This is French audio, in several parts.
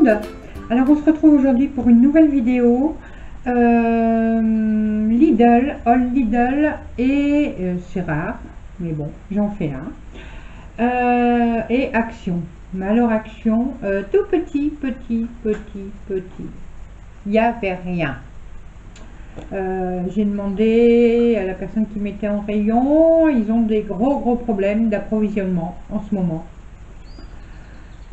monde. Alors on se retrouve aujourd'hui pour une nouvelle vidéo. Lidl, All Lidl et c'est rare, mais bon, j'en fais un. Et Action. Mais alors Action, tout petit. Il n'y avait rien. J'ai demandé à la personne qui mettait en rayon, ils ont des gros problèmes d'approvisionnement en ce moment.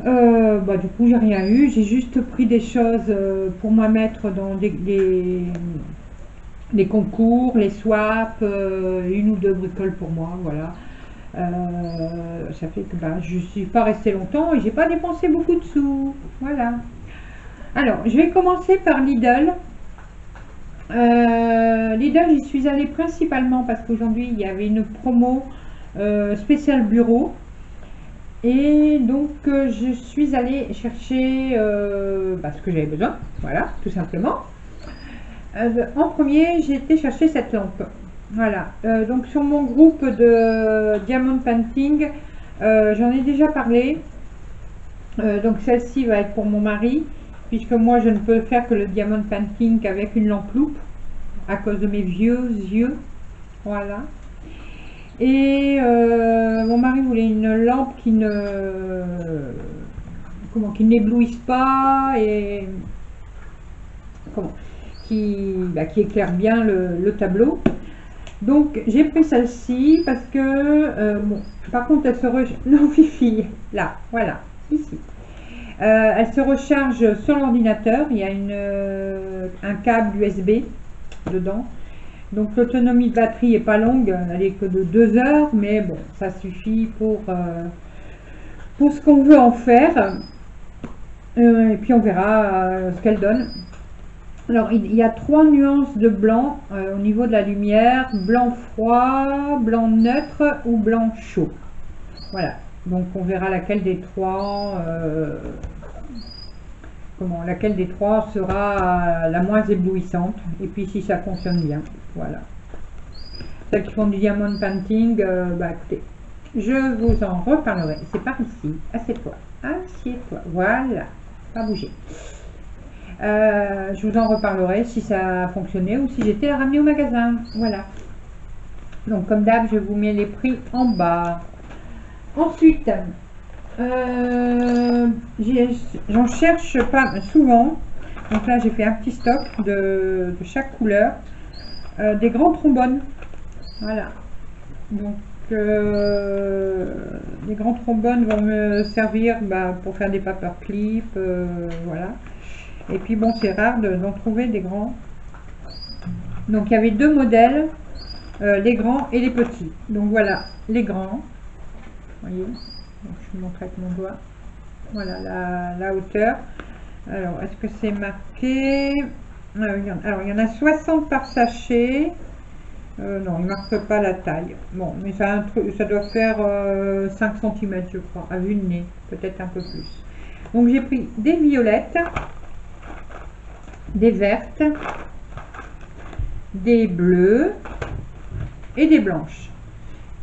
Du coup j'ai rien eu, j'ai juste pris des choses pour moi mettre dans des concours, les swaps, une ou deux bricoles pour moi, voilà. Ça fait que je suis pas restée longtemps et j'ai pas dépensé beaucoup de sous, voilà. Alors je vais commencer par Lidl. Lidl, j'y suis allée principalement parce qu'aujourd'hui il y avait une promo spéciale bureau. Et donc je suis allée chercher ce que j'avais besoin, voilà, tout simplement. En premier, j'ai été chercher cette lampe, voilà. Donc sur mon groupe de Diamond Painting, j'en ai déjà parlé. Donc celle-ci va être pour mon mari, puisque moi je ne peux faire que le Diamond Painting qu'avec une lampe loupe, à cause de mes vieux yeux, voilà. Et mon mari voulait une lampe qui n'éblouisse pas et qui éclaire bien le tableau. Donc j'ai pris celle-ci parce que par contre elle se recharge, non Fifi, là, voilà, ici. Elle se recharge sur l'ordinateur, il y a un câble USB dedans. Donc l'autonomie de batterie est pas longue, elle est que de 2 heures, mais bon, ça suffit pour ce qu'on veut en faire. Et puis on verra ce qu'elle donne. Alors il y a 3 nuances de blanc au niveau de la lumière: blanc froid, blanc neutre ou blanc chaud. Voilà, donc on verra laquelle des trois sera la moins éblouissante, et puis si ça fonctionne bien, voilà. Celles qui font du Diamond Painting, écoutez, je vous en reparlerai. C'est par ici, assieds-toi, voilà, pas bouger. Je vous en reparlerai si ça a fonctionné ou si j'étais à ramener au magasin, voilà. Donc comme d'hab, je vous mets les prix en bas. Ensuite, j'en cherche pas souvent, donc là j'ai fait un petit stock de chaque couleur, des grands trombones, voilà. Donc les grands trombones vont me servir pour faire des paperclips, voilà. Et puis bon, c'est rare d'en trouver des grands, donc il y avait 2 modèles, les grands et les petits. Donc voilà, les grands, voyez. Donc, je vous montre avec mon doigt, voilà la hauteur. Alors est-ce que c'est marqué? Alors il y en a 60 par sachet. Non, il ne marque pas la taille. Bon, mais ça doit faire 5 cm je crois, à vue de nez, peut-être un peu plus. Donc j'ai pris des violettes, des vertes, des bleues et des blanches.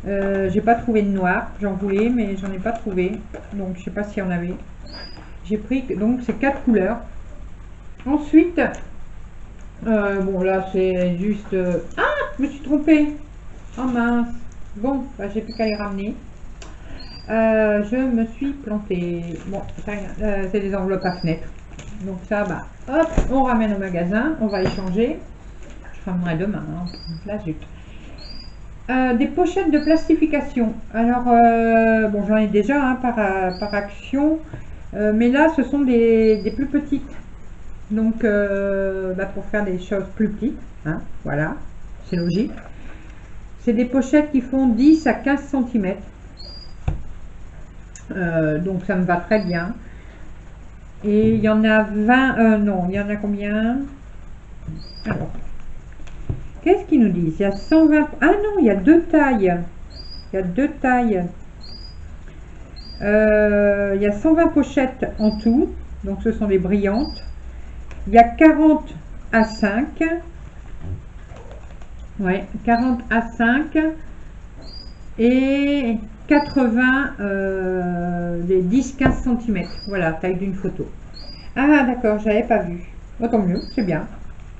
J'ai pas trouvé de noir, j'en voulais mais j'en ai pas trouvé, donc je sais pas s'il y en avait. J'ai pris donc ces 4 couleurs. Ensuite bon là c'est juste je me suis trompée, oh mince, bon j'ai plus qu'à les ramener. Je me suis plantée, bon c'est rien, c'est des enveloppes à fenêtre, donc ça hop, on ramène au magasin, on va échanger, je ramènerai demain, hein. Là zut. Des pochettes de plastification. Alors bon, j'en ai déjà par Action, mais là ce sont des plus petites, donc pour faire des choses plus petites, hein, voilà, c'est logique. C'est des pochettes qui font 10 à 15 cm, donc ça me va très bien. Et il y en a 20, non, il y en a combien? Alors qu'est-ce qu'ils nous disent? Il y a 120... Ah non, il y a 2 tailles. Il y a 2 tailles. Il y a 120 pochettes en tout. Donc ce sont des brillantes. Il y a 40 à 5. Ouais, 40 à 5. Et 80 des 10-15 cm. Voilà, taille d'une photo. Ah d'accord, j'avais pas vu. Bon, tant mieux, c'est bien.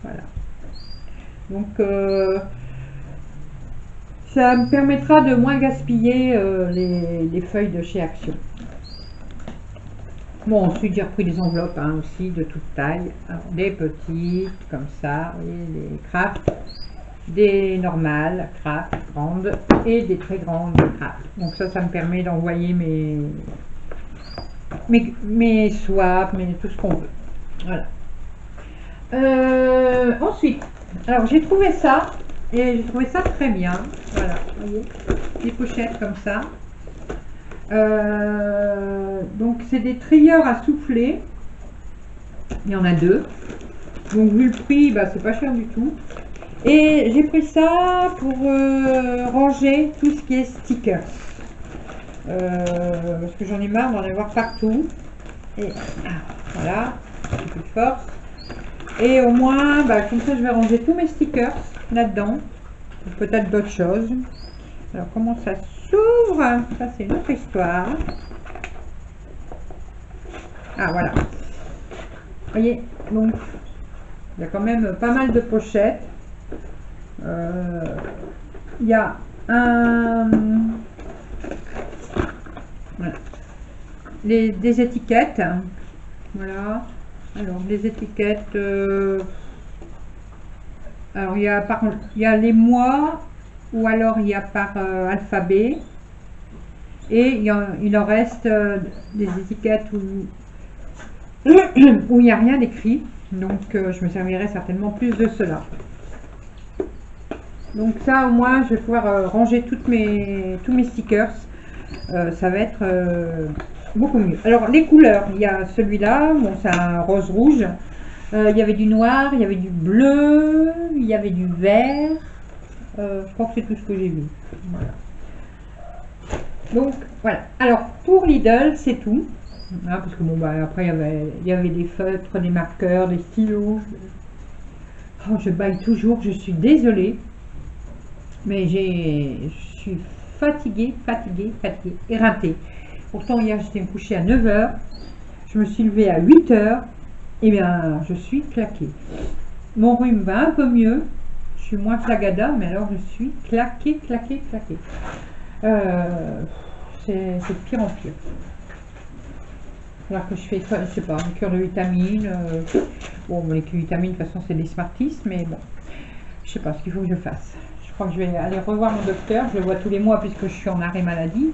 Voilà. Donc ça me permettra de moins gaspiller les feuilles de chez Action. Bon, ensuite j'ai repris des enveloppes hein, aussi de toute taille. Alors, des petites comme ça, vous voyez, des craft, des normales craft, grandes et des très grandes craft. Donc ça me permet d'envoyer mes swaps, tout ce qu'on veut. Voilà. Ensuite, alors j'ai trouvé ça et j'ai trouvé ça très bien. Voilà, vous voyez, des pochettes comme ça. Donc c'est des trieurs à souffler. Il y en a deux. Donc vu le prix, bah, c'est pas cher du tout. Et j'ai pris ça pour ranger tout ce qui est stickers. Parce que j'en ai marre d'en avoir partout. Et voilà, un peu de force. Et au moins, bah, comme ça, je vais ranger tous mes stickers là-dedans. Peut-être d'autres choses. Alors, comment ça s'ouvre? Ça, c'est une autre histoire. Ah, voilà. Vous voyez, donc, il y a quand même pas mal de pochettes. Il y a un... Voilà. Des étiquettes. Voilà. Alors, les étiquettes... alors, il y a les mois, ou alors il y a par alphabet. Et il en reste des étiquettes où il n'y a rien d'écrit. Donc, je me servirai certainement plus de cela. Donc ça, au moins, je vais pouvoir ranger tous mes stickers. Ça va être beaucoup mieux. Alors, les couleurs, il y a celui-là. Bon, c'est un rose-rouge. Il y avait du noir, il y avait du bleu, il y avait du vert. Je crois que c'est tout ce que j'ai vu. Voilà. Donc, voilà. Alors, pour Lidl, c'est tout. Hein, parce que bon, bah, après, il y avait des feutres, des marqueurs, des stylos. Oh, je baille toujours, je suis désolée. Mais je suis fatiguée, éreintée. Pourtant, hier, j'étais me coucher à 9 h. Je me suis levée à 8 h. Eh bien, je suis claquée. Mon rhume va un peu mieux. Je suis moins flagada, mais alors je suis claquée. C'est de pire en pire. Alors que je fais, je sais pas, une cure de vitamines. Bon, les cures de vitamines, de toute façon, c'est des Smarties, mais bon, je sais pas ce qu'il faut que je fasse. Je crois que je vais aller revoir mon docteur. Je le vois tous les mois puisque je suis en arrêt maladie.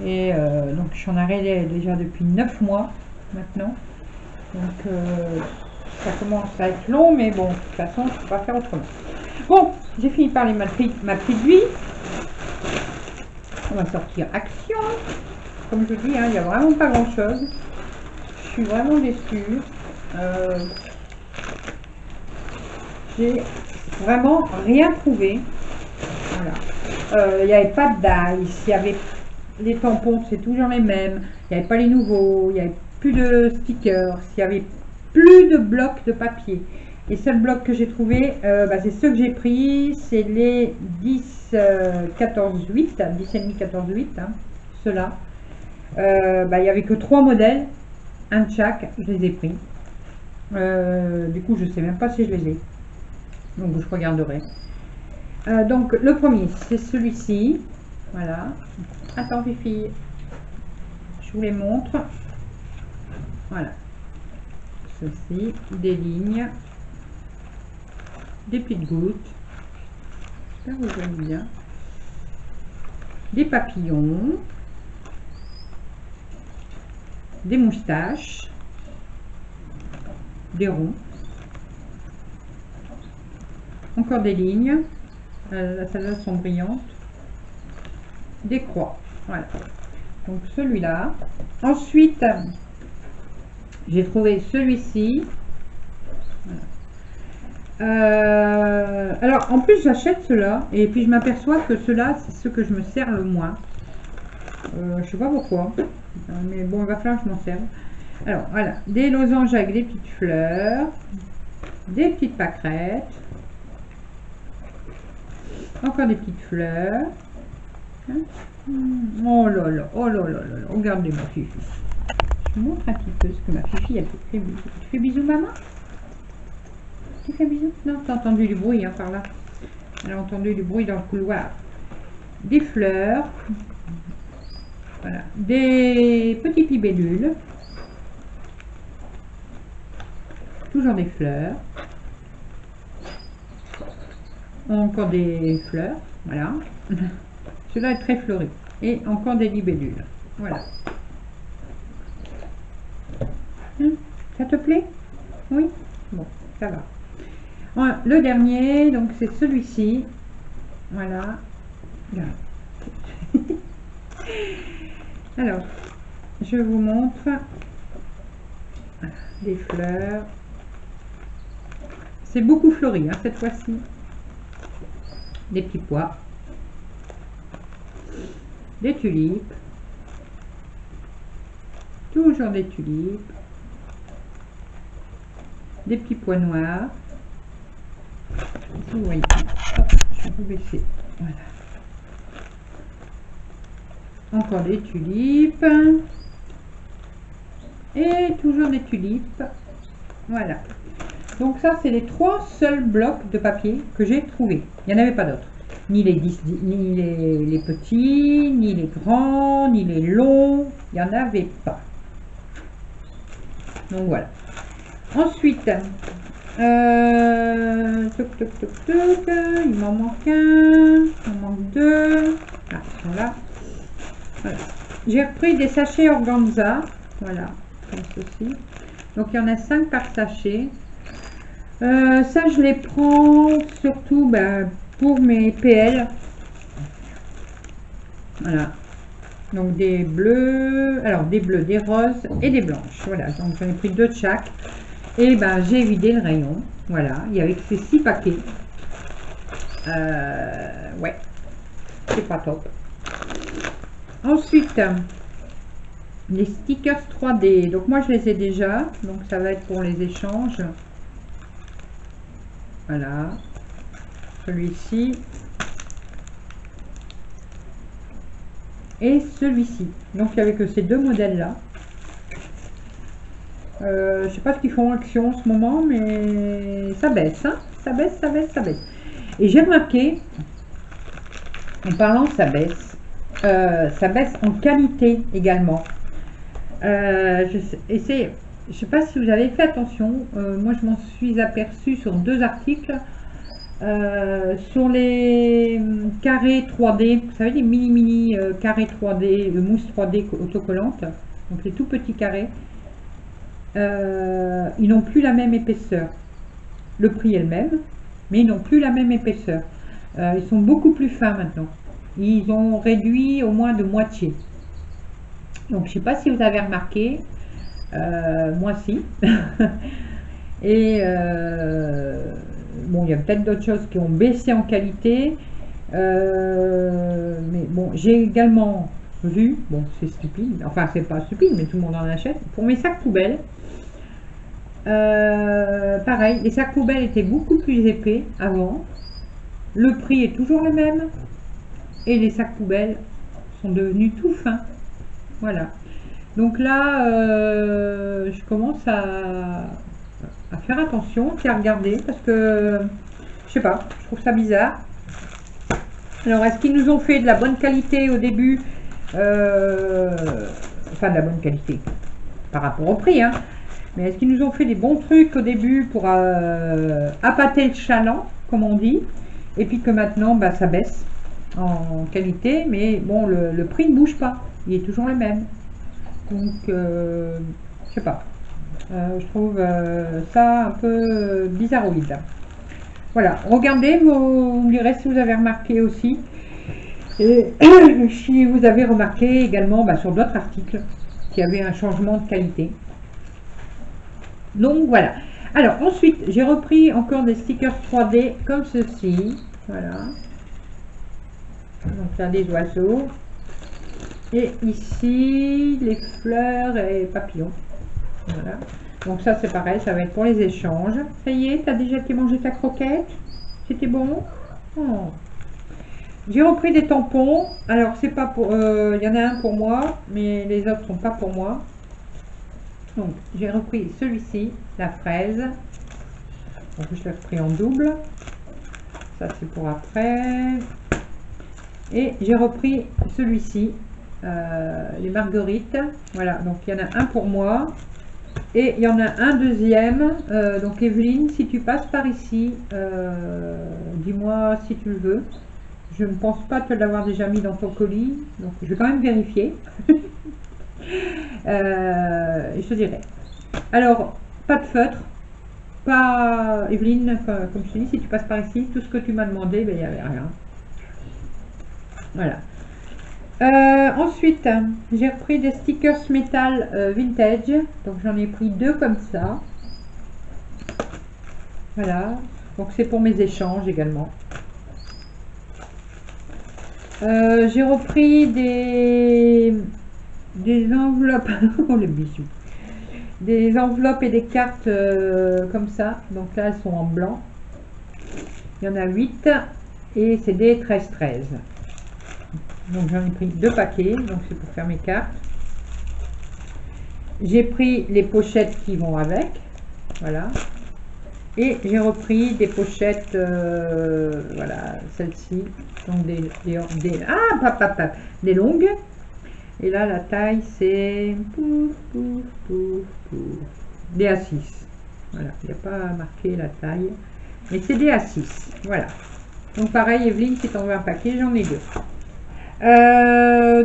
Et donc, je suis en arrêt déjà depuis 9 mois maintenant. Donc, ça commence à être long, mais bon, de toute façon, je ne peux pas faire autrement. Bon, j'ai fini de parler ma petite vie. On va sortir Action. Comme je dis, hein, il n'y a vraiment pas grand-chose. Je suis vraiment déçue. J'ai vraiment rien trouvé. Voilà. Il n'y avait pas de dice. Il y avait les tampons, c'est toujours les mêmes. Il n'y avait pas les nouveaux. Il n'y avait plus de stickers. Il n'y avait plus de blocs de papier. Les seuls blocs que j'ai trouvé, c'est ceux que j'ai pris. C'est les 10, 14, 8. 10 et demi, 14, 8. Hein, ceux-là. Il n'y avait que 3 modèles. Un de chaque. Je les ai pris. Du coup, je ne sais même pas si je les ai. Donc, je regarderai. Donc, le premier, c'est celui-ci. Voilà. Attends, Fifi. Je vous les montre. Voilà. Ceci, des lignes, des petites gouttes. J'espère que vous voyez bien. Des papillons. Des moustaches. Des ronds. Encore des lignes. Celles-là sont brillantes. Des croix. Voilà. Donc celui-là. Ensuite, j'ai trouvé celui-ci. Voilà. Alors, en plus, j'achète cela. Et puis, je m'aperçois que cela, c'est ce que je me sers le moins. Je sais pas pourquoi. Mais bon, il va falloir que je m'en serve. Alors, voilà. Des losanges avec des petites fleurs. Des petites pâquerettes. Encore des petites fleurs. Hein? Oh là là, regardez ma fille. Je vous montre un petit peu ce que ma fifi elle fait bisous. Tu fais bisous maman? Tu fais bisous? Non, tu as entendu du bruit hein, par là. Elle a entendu du bruit dans le couloir. Des fleurs. Voilà. Des petits libellules. Toujours des fleurs. Encore des fleurs. Voilà. Cela est très fleuri. Et encore des libellules. Voilà. Ça te plaît? Oui? Bon, ça va. Le dernier, donc c'est celui-ci. Voilà. Alors, je vous montre des fleurs. C'est beaucoup fleuri hein, cette fois-ci. Des petits pois. Des tulipes. Toujours des tulipes. Des petits pois noirs. Vous voyez. Hop, je vais vous baisser. Voilà. Encore des tulipes. Et toujours des tulipes. Voilà. Donc ça, c'est les 3 seuls blocs de papier que j'ai trouvés. Il n'y en avait pas d'autres. Ni les petits, ni les grands, ni les longs. Il n'y en avait pas. Donc voilà. Ensuite, il m'en manque un, il m'en manque 2. Ah, ils sont là. Voilà. J'ai repris des sachets organza. Voilà, comme ceci. Donc il y en a 5 par sachet. Ça, je les prends surtout pour mes PL. Voilà. Donc des bleus, alors des bleus, des roses et des blanches. Voilà, donc j'en ai pris 2 de chaque. Et j'ai vidé le rayon. Voilà, il y avait que ces 6 paquets. Ouais, c'est pas top. Ensuite, les stickers 3D. Donc moi je les ai déjà. Donc ça va être pour les échanges. Voilà. Celui-ci. Et celui-ci. Donc il n'y avait que ces 2 modèles là. Je sais pas ce qu'ils font en action en ce moment, mais ça baisse, hein, ça baisse, ça baisse, ça baisse. Et j'ai remarqué, en parlant ça baisse en qualité également. Je sais pas si vous avez fait attention, moi je m'en suis aperçue sur 2 articles, sur les carrés 3D, vous savez les mini carrés 3D, mousse 3D autocollante, donc les tout petits carrés. Ils n'ont plus la même épaisseur. Le prix est le même, mais ils n'ont plus la même épaisseur. Ils sont beaucoup plus fins maintenant. Ils ont réduit au moins de moitié. Donc je sais pas si vous avez remarqué, moi si. Et bon, il y a peut-être d'autres choses qui ont baissé en qualité, mais bon, j'ai également vu, bon c'est stupide, enfin c'est pas stupide, mais tout le monde en achète, pour mes sacs poubelles. Pareil, les sacs poubelles étaient beaucoup plus épais avant. Le prix est toujours le même. Et les sacs poubelles sont devenus tout fins. Voilà. Donc là, je commence à faire attention et à regarder parce que, je sais pas, je trouve ça bizarre. Alors, est-ce qu'ils nous ont fait de la bonne qualité au début? Enfin, de la bonne qualité par rapport au prix, hein. Mais est-ce qu'ils nous ont fait des bons trucs au début pour appâter le chaland, comme on dit, et puis que maintenant, ça baisse en qualité, mais bon, le prix ne bouge pas, il est toujours le même. Donc, je sais pas, je trouve ça un peu bizarroïde. Voilà, regardez, vous me direz si vous avez remarqué aussi, et si vous avez remarqué également sur d'autres articles qu'il y avait un changement de qualité. Donc voilà. Alors ensuite, j'ai repris encore des stickers 3D comme ceci. Voilà. Donc là, des oiseaux. Et ici, les fleurs et papillons. Voilà. Donc ça, c'est pareil, ça va être pour les échanges. Ça y est, tu as déjà été manger ta croquette? C'était bon? Oh. J'ai repris des tampons. Alors, c'est pas pour... il y en a un pour moi, mais les autres sont pas pour moi. Donc j'ai repris celui-ci, la fraise. Donc je l'ai repris en double. Ça c'est pour après. Et j'ai repris celui-ci, les marguerites. Voilà, donc il y en a un pour moi. Et il y en a un deuxième. Donc Evelyne, si tu passes par ici, dis-moi si tu le veux. Je ne pense pas te l'avoir déjà mis dans ton colis. Donc je vais quand même vérifier. Et je te dirai. Alors, pas de feutre. Pas Evelyne, comme je te dis, si tu passes par ici, tout ce que tu m'as demandé, ben, il n'y avait rien. Voilà. Ensuite, j'ai repris des stickers métal vintage. Donc j'en ai pris 2 comme ça. Voilà. Donc c'est pour mes échanges également. J'ai repris des enveloppes. Oh les bisous. Des enveloppes et des cartes comme ça. Donc là elles sont en blanc. Il y en a 8 et c'est des 13-13. Donc j'en ai pris 2 paquets, donc c'est pour faire mes cartes. J'ai pris les pochettes qui vont avec, voilà. Et j'ai repris des pochettes, voilà, celle-ci, donc des longues. Et là la taille c'est des A6. Voilà, il n'y a pas marqué la taille, mais c'est des A6, voilà. Donc pareil Evelyne, si tu en veux un paquet, j'en ai 2.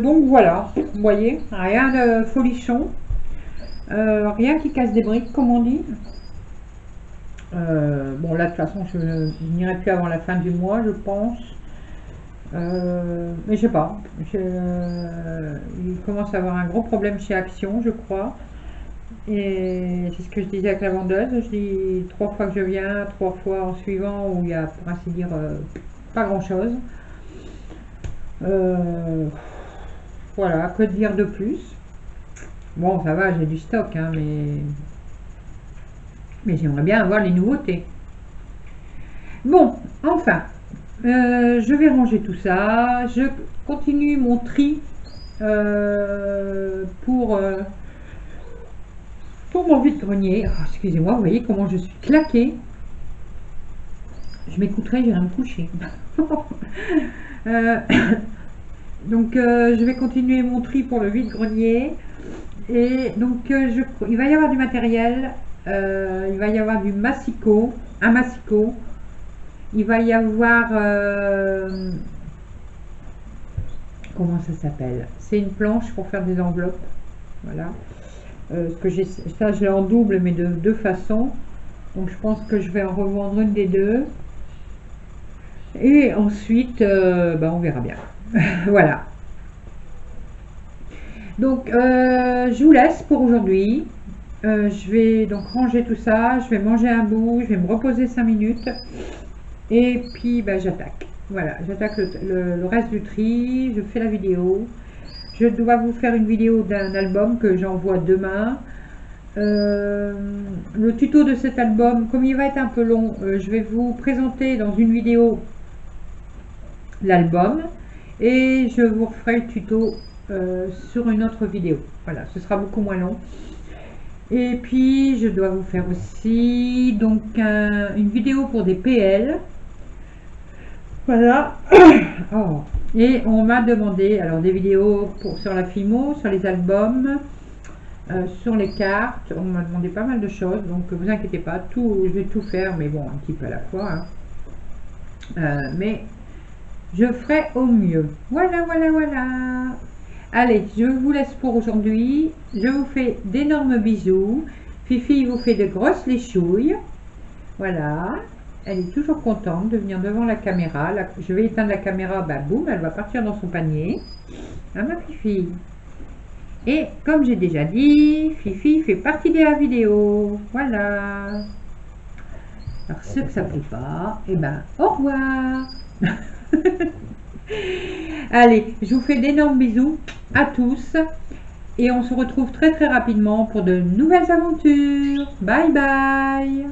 Donc voilà, vous voyez, rien de folichon, rien qui casse des briques comme on dit. Bon là de toute façon je n'irai plus avant la fin du mois je pense, mais je sais pas, il commence à avoir un gros problème chez Action je crois, et c'est ce que je disais avec la vendeuse, je dis 3 fois que je viens, 3 fois en suivant où il y a pour ainsi dire pas grand chose. Voilà, que dire de plus? Bon, ça va, j'ai du stock, hein, mais j'aimerais bien avoir les nouveautés. Bon, enfin, je vais ranger tout ça. Je continue mon tri pour mon vide-grenier. Oh, excusez-moi, vous voyez comment je suis claquée. Je m'écouterai, j'irai me coucher. Donc je vais continuer mon tri pour le vide-grenier. Et donc il va y avoir du matériel, il va y avoir du massicot, un massicot, il va y avoir comment ça s'appelle, c'est une planche pour faire des enveloppes, voilà. Ce que j'ai, ça je l'ai en double mais de 2 façons, donc je pense que je vais en revendre une des 2 et ensuite on verra bien. Voilà. Donc je vous laisse pour aujourd'hui. Je vais donc ranger tout ça, je vais manger un bout, je vais me reposer 5 minutes et puis j'attaque. Voilà, j'attaque le reste du tri, je fais la vidéo. Je dois vous faire une vidéo d'un album que j'envoie demain. Le tuto de cet album, comme il va être un peu long, je vais vous présenter dans une vidéo l'album et je vous referai le tuto sur une autre vidéo. Voilà, ce sera beaucoup moins long. Et puis je dois vous faire aussi donc une vidéo pour des PL. Voilà. Oh. Et on m'a demandé alors des vidéos sur la Fimo, sur les albums, sur les cartes. On m'a demandé pas mal de choses, donc vous inquiétez pas, je vais tout faire, mais bon, un petit peu à la fois, hein. Mais je ferai au mieux. Voilà, voilà, voilà. Allez, je vous laisse pour aujourd'hui. Je vous fais d'énormes bisous. Fifi vous fait de grosses léchouilles. Voilà. Elle est toujours contente de venir devant la caméra. Là, je vais éteindre la caméra. Boum, elle va partir dans son panier. Ah, ma Fifi. Et comme j'ai déjà dit, Fifi fait partie de la vidéo. Voilà. Alors, ceux que ça ne plaît pas, au revoir. Allez, je vous fais d'énormes bisous à tous et on se retrouve très rapidement pour de nouvelles aventures. Bye bye.